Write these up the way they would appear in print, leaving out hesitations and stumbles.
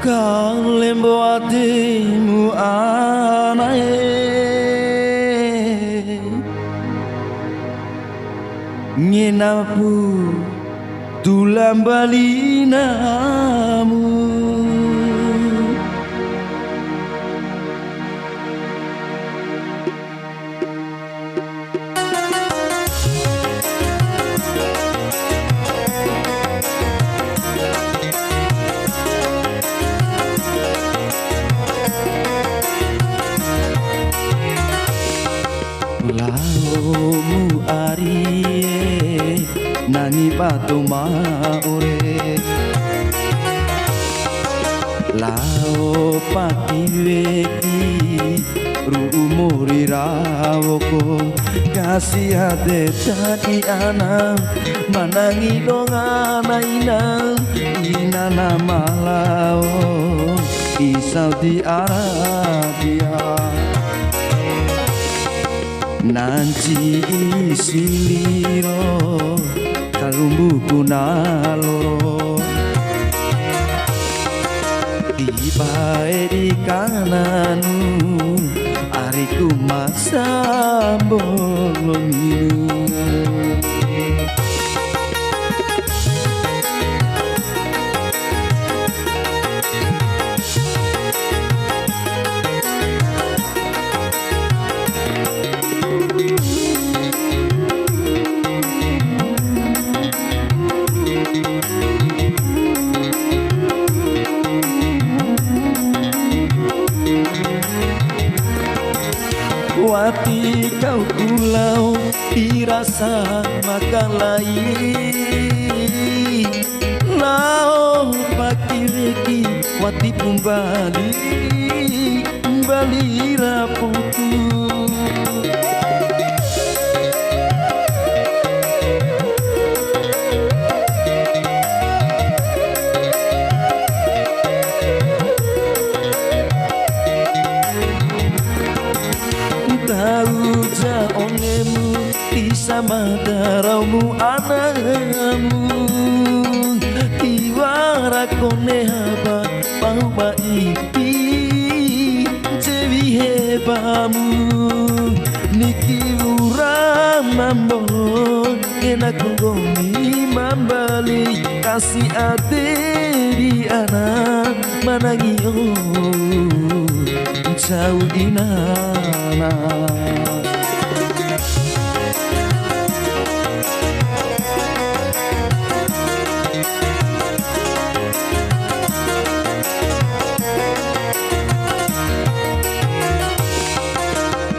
Kalembo hatimu anae ngenapu tulang balinamu Laumu arie nani batu maore Lao pakiweki ruumuri rawoko kasih hati tadi anam manangi dong anainam inana malao di Saudi Arabia Nanti siliro kalumbuku naloro Ibae di kananu ariku masa bolongi Wati kau pulau dirasa makan lain Lao pakireki wati pumbali Bali raputu Uja onemu sama daraumu anamu Iwara kone haba pauba ipi Jewi hebamu Niki ura mambo Enak ngomi mambali Kasih ade di anak manangi jauh inana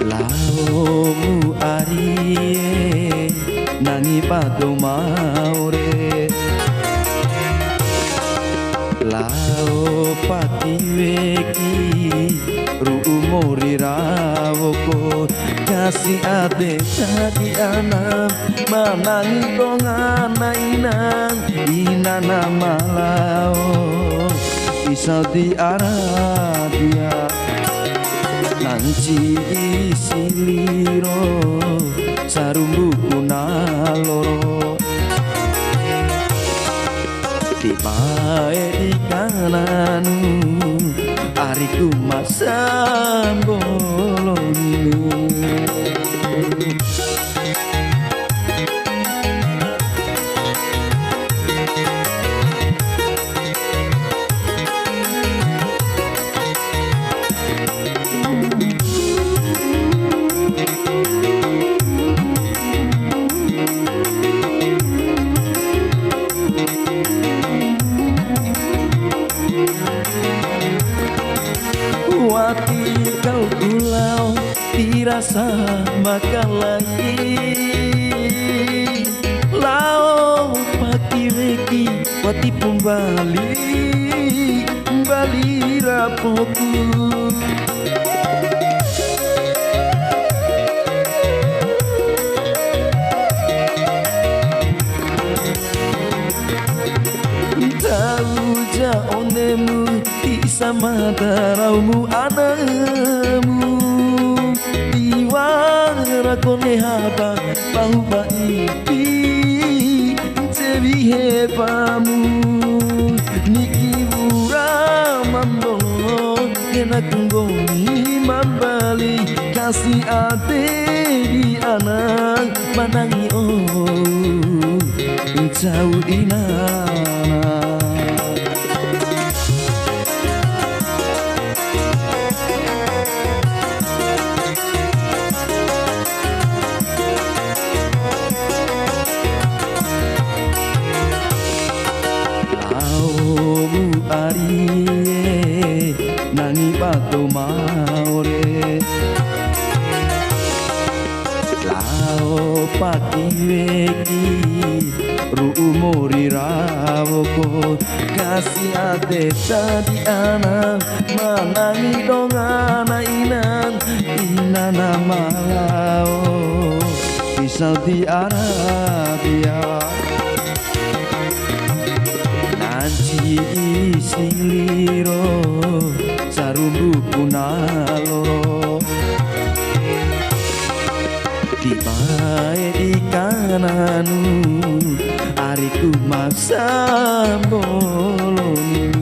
Laumu arie nani batu maore Lao pakiweki ruumuri rawoko kasih ade tadi anam manangi dong anainan inana malao di Saudi Arabia nanti siliro sarumbuku naloro Tibae di kananu ariku masa bolongimu Wati kau pulau dirasa makan lagi Lao pakireki wati pumbali Bali rapoku Uja onemu sama daraumu anamu Iwara kone haba pauba ipi Jewi hebamu Niki ura Boni membeli kasih ate di anak menangi jauh inana. Laumu arie nangi batu maore lao pagi weki ruumori rawoko kasih ate tadi anak manangi dongana inana malao di Saudi Arabia. Nanti siliro sarumbu punaloro di bae di kananu ariku maksa boloni.